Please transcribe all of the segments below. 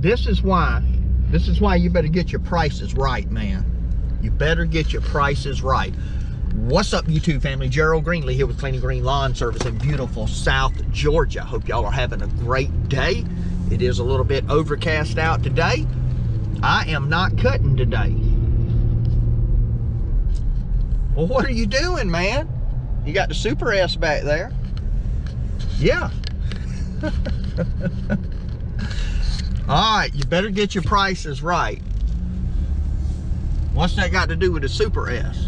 this is why you better get your prices right, man. You better get your prices right. What's up, YouTube family? Gerald Greenlee here with Clean & Green Lawn Service in beautiful South Georgia. Hope y'all are having a great day. It is a little bit overcast out today. I am not cutting today. Well, what are you doing, man? You got the Super S back there. Yeah. All right, you better get your prices right. What's that got to do with the Super S?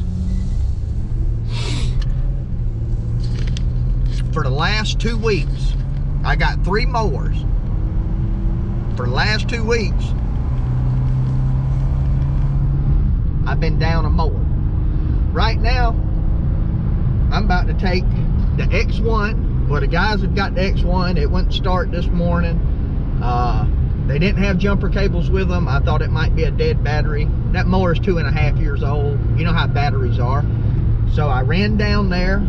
For the last 2 weeks, I got 3 mowers. For the last 2 weeks, I've been down a mower. Right now, I'm about to take the X1. Well, the guys have got the X1. It wouldn't start this morning. They didn't have jumper cables with them. I thought it might be a dead battery. That mower is 2.5 years old. You know how batteries are. So I ran down there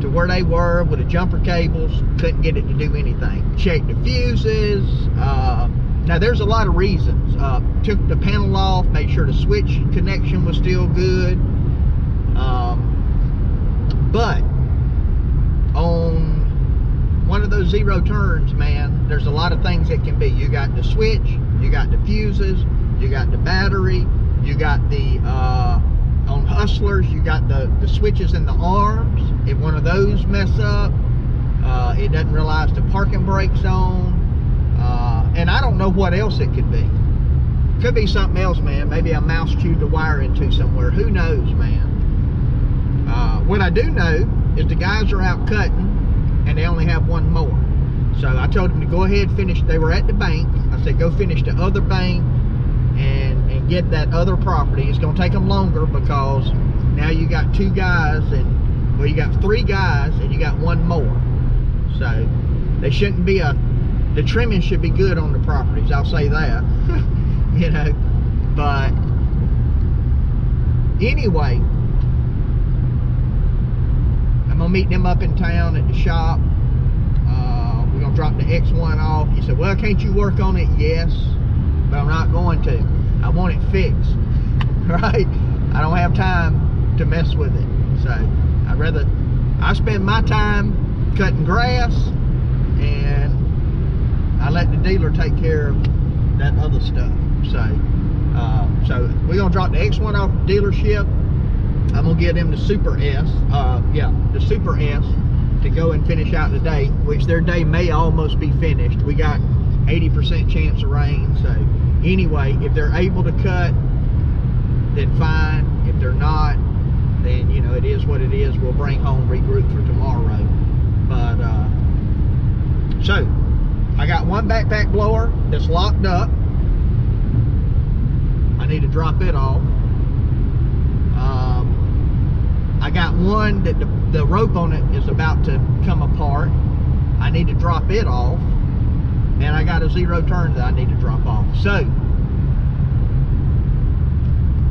to where they were with the jumper cables. Couldn't get it to do anything. Checked the fuses. Now there's a lot of reasons. Took the panel off, made sure the switch connection was still good. But on one of those zero turns, man, there's a lot of things it can be. You got the switch, you got the fuses, you got the battery, you got the on Hustlers, you got the switches in the arms. If one of those mess up, it doesn't realize the parking brake's on. And I don't know what else it could be. Could be something else, man. Maybe a mouse chewed the wire into somewhere. Who knows, man? What I do know is the guys are out cutting and they only have 1 mower. So I told them to go ahead and finish. They were at the bank. I said, go finish the other bank and get that other property. It's going to take them longer because now you got 2 guys and, well, you got 3 guys and you got 1 mower. So they shouldn't be the trimming should be good on the properties. I'll say that. You know, but anyway, I'm gonna meet them up in town at the shop. We're gonna drop the X1 off. You said, well, can't you work on it? Yes, but I'm not going to. I want it fixed, right? I don't have time to mess with it. So I spend my time cutting grass and I let the dealer take care of that other stuff. So we're gonna drop the X1 off the dealership. I'm gonna get them the Super S, the Super S to go and finish out the day, which their day may almost be finished. We got 80% chance of rain. So anyway, if they're able to cut, then fine. If they're not, then you know it is what it is. We'll bring home, regroup for tomorrow. But so I got 1 backpack blower that's locked up. I need to drop it off. I got one that the rope on it is about to come apart. I need to drop it off. And I got a zero turn that I need to drop off. So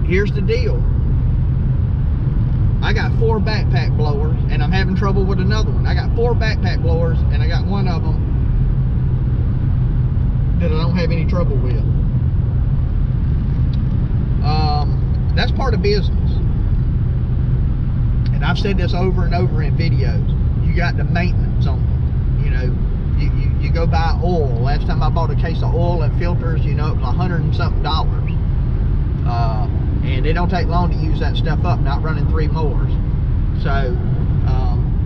here's the deal. I got 4 backpack blowers and I'm having trouble with another one. I got 4 backpack blowers and I got one of them that I don't have any trouble with. That's part of business. And I've said this over and over in videos. You got the maintenance on them. You know, you go buy oil. Last time I bought a case of oil and filters, you know, it was $100 and something. And it don't take long to use that stuff up, not running 3 mowers. So,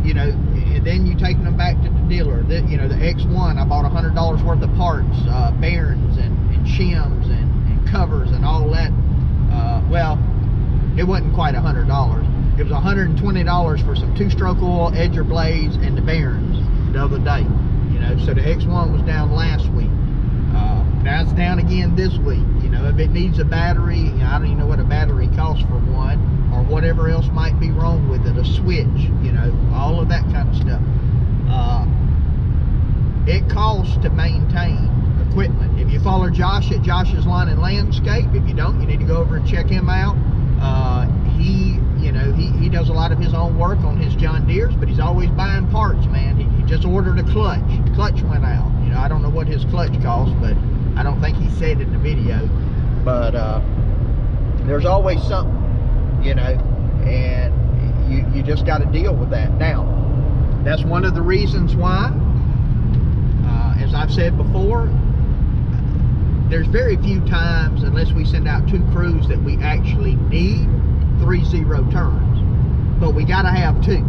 you know, and then you taking them back to the dealer. You know, the X1, I bought $100 worth of parts, bearings and shims and covers and all that. Well, it wasn't quite $100. It was $120 for some 2-stroke oil, edger blades, and the bearings the other day. You know, so the X1 was down last week. Now it's down again this week. You know, if it needs a battery, you know, I don't even know what a battery costs for one, or whatever else might be wrong with it, a switch, you know, all of that kind of stuff. It costs to maintain equipment. If you follow Josh at Josh's Lawn and Landscape, if you don't, you need to go over and check him out. He does a lot of his own work on his John Deeres, but he's always buying parts, man. He just ordered a clutch. Clutch went out. You know, I don't know what his clutch cost, but I don't think he said it But there's always something, you know, and you just got to deal with that. Now, that's one of the reasons why, as I've said before, there's very few times, unless we send out 2 crews, that we actually need 3 zero turns. But we got to have 2.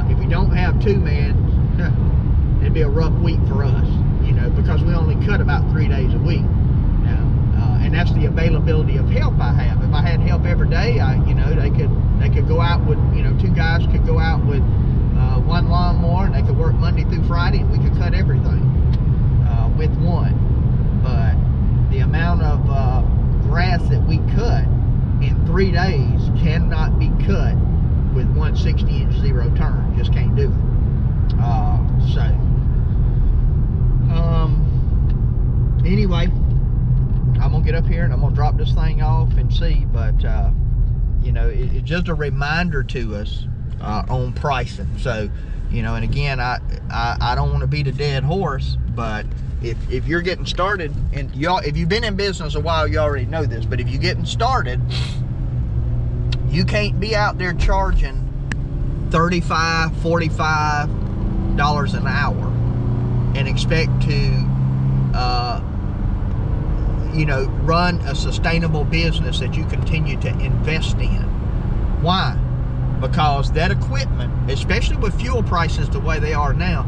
If we don't have 2, man, it'd be a rough week for us, you know, because we only cut about 3 days a week now, and that's the availability of help I have. If I had help every day, you know, they could go out with, you know, 2 guys could go out with 1 lawnmower, and they could work Monday through Friday, and we could cut everything with 1. But the amount of grass that we cut in 3 days cannot be cut with 1 60-inch zero turn. Just can't do it. Anyway, I'm gonna get up here and I'm gonna drop this thing off and see. But you know, it's just a reminder to us on pricing. So, you know, and again, I don't want to beat a dead horse, but if you're getting started, and y'all, if you've been in business a while, you already know this, but if you're getting started, you can't be out there charging $35, $45 an hour and expect to you know, run a sustainable business that you continue to invest in. Why? Because that equipment, especially with fuel prices the way they are now,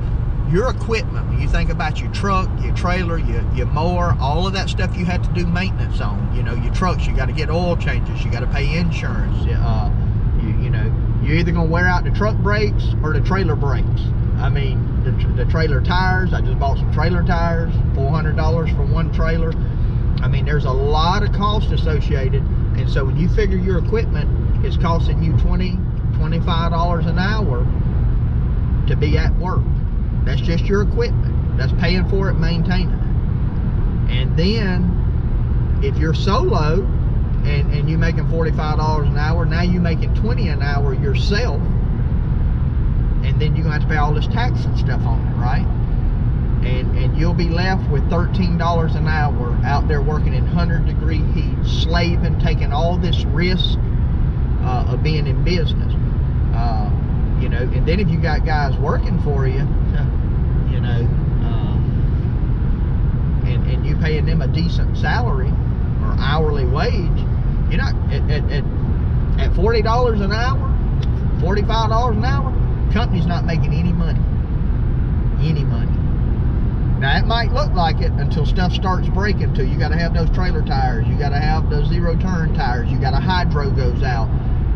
your equipment, when you think about your truck, your trailer, your mower, all of that stuff you have to do maintenance on. You know, your trucks, you got to get oil changes, you got to pay insurance. You know, you're either going to wear out the truck brakes or the trailer brakes. I mean, the trailer tires, I just bought some trailer tires, $400 for 1 trailer. I mean, there's a lot of cost associated. And so when you figure your equipment is costing you $20, $25 an hour to be at work, that's just your equipment. That's paying for it, maintaining it. And then if you're solo and you're making $45 an hour, now you're making $20 an hour yourself, and then you're gonna have to pay all this tax and stuff on it, right? And you'll be left with $13 an hour out there working in 100-degree heat, slaving, taking all this risk of being in business. You know, and then if you got guys working for you, you know, and you paying them a decent salary or hourly wage, you're not at $40 an hour, $45 an hour, company's not making any money. Any money. Now it might look like it until stuff starts breaking too. You got to have those trailer tires, you got to have those zero turn tires, you got a hydro goes out,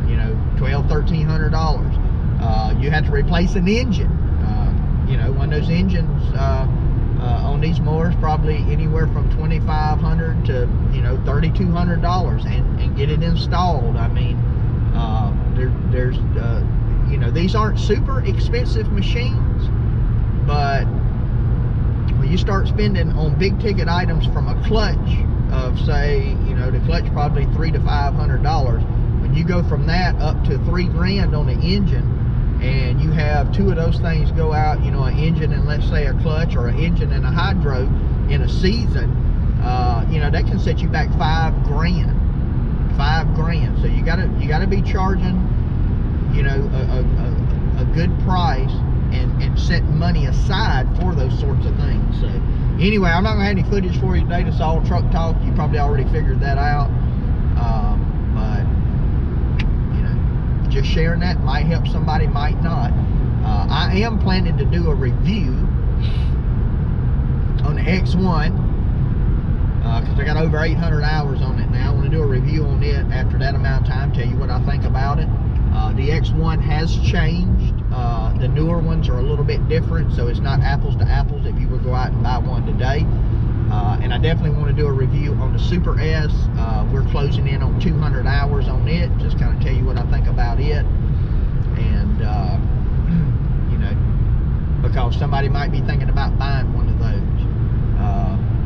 you know, $1,200–1,300. You have to replace an engine. You know, one of those engines on these mowers probably anywhere from $2,500 to, you know, $3,200, and get it installed. I mean, there's you know, these aren't super expensive machines, but when you start spending on big ticket items from a clutch of, say, you know, the clutch probably $300 to $500, when you go from that up to $3 grand on the engine, and you have 2 of those things go out, you know, an engine and let's say a clutch, or an engine and a hydro in a season, you know, that can set you back $5 grand. $5 grand. So you gotta be charging, you know, a good price, and setting money aside for those sorts of things. So anyway, I'm not gonna have any footage for you today. It's all truck talk. You probably already figured that out. But you know, just sharing that might help somebody, might not. I am planning to do a review on the X1 because I got over 800 hours on it now. I want to do a review on it after that amount of time, tell you what I think about it. The X1 has changed. The newer ones are a little bit different, so it's not apples to apples if you would go out and buy one today. And I definitely want to do a review on the Super S. We're closing in on 200 hours on it, just kind of tell you what I think about it. And you know, because somebody might be thinking about buying one of those,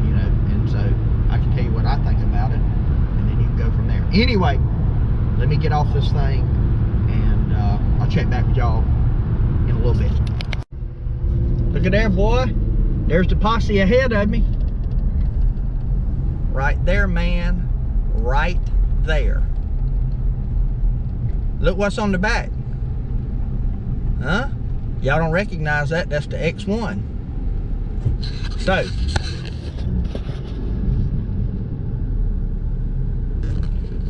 you know, and so I can tell you what I think about it, and then you can go from there. Anyway, let me get off this thing, and I'll check back with y'all in a little bit. Look at there, boy. There's the posse ahead of me. right there, man. Right there. Look what's on the back. Huh? Y'all don't recognize that. That's the X1. So,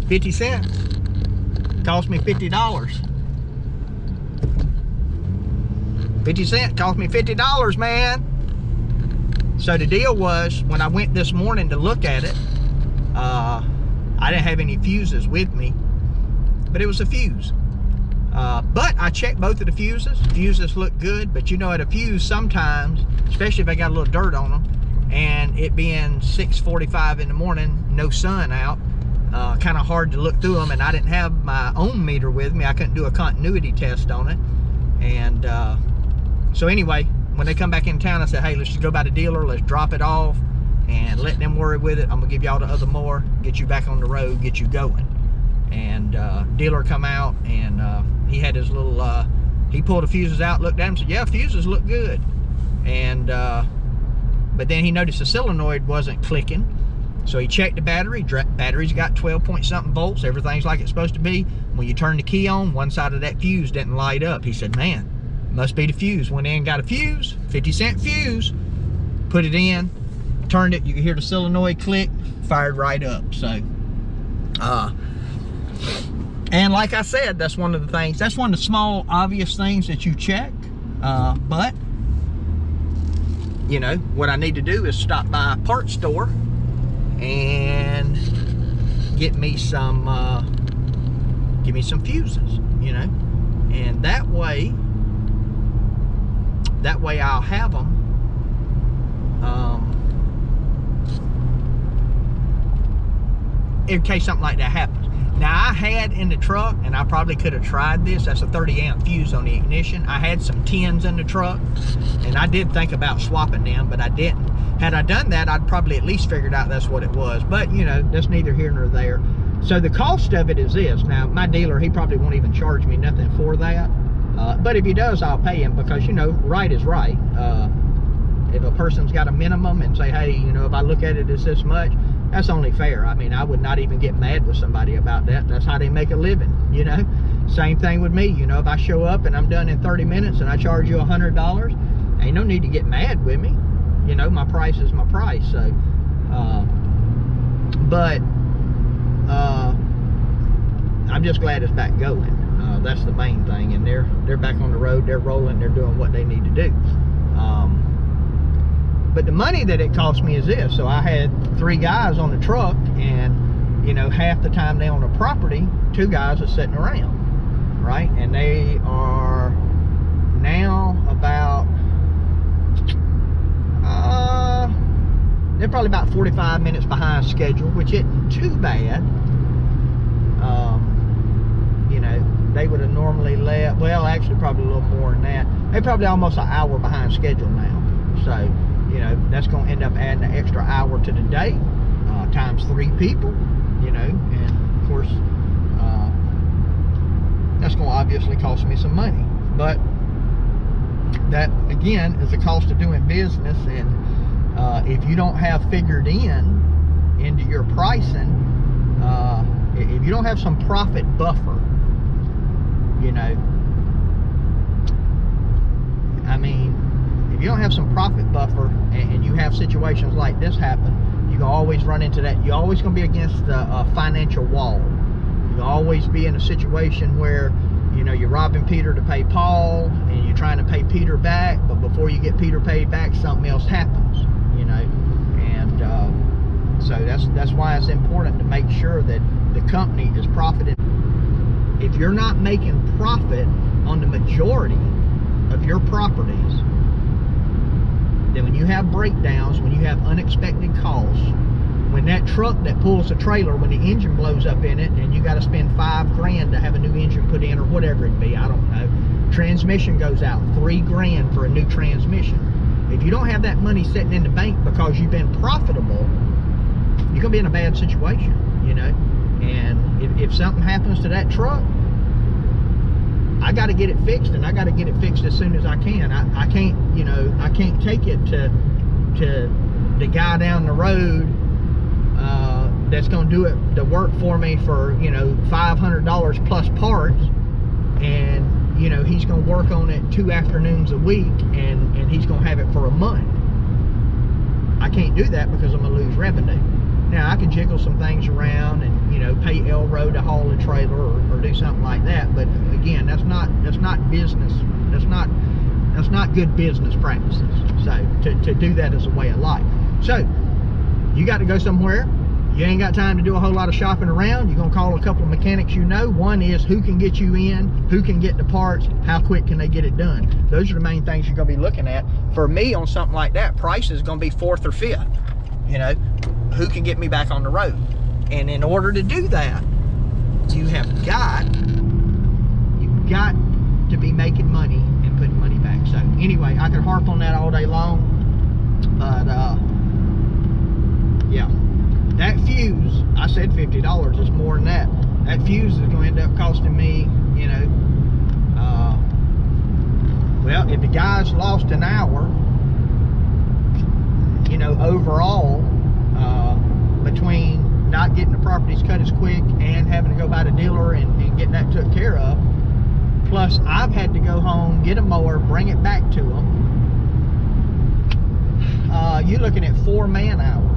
$0.50 cost me $50. 50 cents cost me $50, man. So the deal was, when I went this morning to look at it, I didn't have any fuses with me, but it was a fuse. But I checked both of the fuses. Fuses look good, but you know, at a fuse sometimes, especially if they got a little dirt on them, and it being 6:45 in the morning, no sun out, kind of hard to look through them, and I didn't have my own meter with me. I couldn't do a continuity test on it. And so anyway, when they come back in town, I said, hey, let's just go by the dealer, let's drop it off and let them worry with it. I'm gonna give y'all the other more, get you back on the road, get you going. And dealer come out, and he had his little, he pulled the fuses out, looked at them, said, yeah, fuses look good. And but then he noticed the solenoid wasn't clicking, so he checked the battery. Battery's got 12 point something volts, everything's like it's supposed to be. When you turn the key on, one side of that fuse didn't light up. He said, man, must be the fuse. Went in, got a fuse, 50-cent fuse, put it in, turned it, you could hear the solenoid click, fired right up. So and like I said, that's one of the things, that's one of the small obvious things that you check. But you know what I need to do is stop by a parts store and get me some give me some fuses, you know, and that way I'll have them in case something like that happens. Now, I had in the truck, and I probably could have tried this, that's a 30 amp fuse on the ignition. I had some 10s in the truck, and I did think about swapping them, but I didn't. Had I done that, I'd probably at least figured out that's what it was. But, you know, that's neither here nor there. So the cost of it is this. Now, my dealer, he probably won't even charge me nothing for that. But if he does, I'll pay him, because, you know, right is right. If a person's got a minimum and say, hey, you know, if I look at it as this much, that's only fair. I mean, I would not even get mad with somebody about that. That's how they make a living, you know. Same thing with me. You know, if I show up and I'm done in 30 minutes and I charge you $100, ain't no need to get mad with me. You know, my price is my price. So, I'm just glad it's back going. That's the main thing. And they're back on the road. They're rolling. They're doing what they need to do. But the money that it cost me is this. So I had 3 guys on the truck, and you know, half the time they on the property, 2 guys are sitting around, right? And they are now about they're probably about 45 minutes behind schedule, which isn't too bad. You know, they would have normally left, well, actually probably a little more than that. They're probably almost an hour behind schedule now. So, you know, that's going to end up adding an extra hour to the day, times 3 people, you know, and of course, that's going to obviously cost me some money. But that, again, is the cost of doing business. And if you don't have figured into your pricing, if you don't have some profit buffer, you know, I mean, if you don't have some profit buffer and you have situations like this happen, you can always run into that. You're always going to be against a financial wall. You'll always be in a situation where, you know, you're robbing Peter to pay Paul, and you're trying to pay Peter back, but before you get Peter paid back, something else happens, you know. And so that's why it's important to make sure that the company is profiting. If you're not making profit on the majority of your properties, then when you have breakdowns, when you have unexpected costs, when that truck that pulls the trailer, when the engine blows up in it and you got to spend $5 grand to have a new engine put in, or whatever it be, I don't know, transmission goes out, $3 grand for a new transmission. If you don't have that money sitting in the bank because you've been profitable, you're gonna be in a bad situation, you know. And if something happens to that truck, I got to get it fixed, and I got to get it fixed as soon as I can. I can't, you know, I can't take it to the guy down the road that's going to do the work for me for, you know, $500 plus parts, and you know, he's going to work on it 2 afternoons a week, and he's going to have it for a month. I can't do that because I'm going to lose revenue. Now I can jiggle some things around and, you know, pay Elro to haul a trailer or do something like that, but again, that's not business. That's not good business practices. So to do that as a way of life. So you got to go somewhere. You ain't got time to do a whole lot of shopping around. You're going to call a couple of mechanics you know. One is who can get you in, who can get the parts, how quick can they get it done. Those are the main things you're going to be looking at. For me, on something like that, price is going to be 4th or 5th. You know, who can get me back on the road. And in order to do that, you've got to be making money and putting money back. So anyway, I could harp on that all day long, but yeah. That fuse, I said $50, it's more than that. That fuse is going to end up costing me, you know, well, if the guy's lost an hour, you know, overall, between not getting the properties cut as quick and having to go by the dealer and getting that took care of, plus I've had to go home, get a mower, bring it back to them, you're looking at 4 man hours.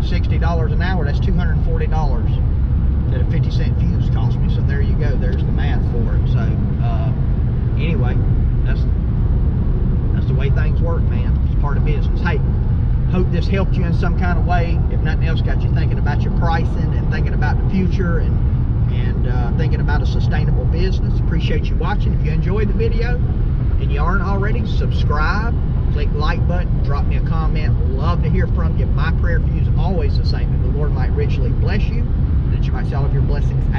$60 an hour, that's $240 that a 50-cent fuse cost me. So there you go, there's the math for it. So anyway, that's the way things work, man. It's part of business. Hey, hope this helped you in some kind of way. If nothing else, got you thinking about your pricing and thinking about the future and thinking about a sustainable business. Appreciate you watching. If you enjoyed the video and you aren't already, subscribe, click like button, drop me a comment. Love to hear from you. My prayer for you is always the same, and the Lord might richly bless you, and that you might see all of your blessings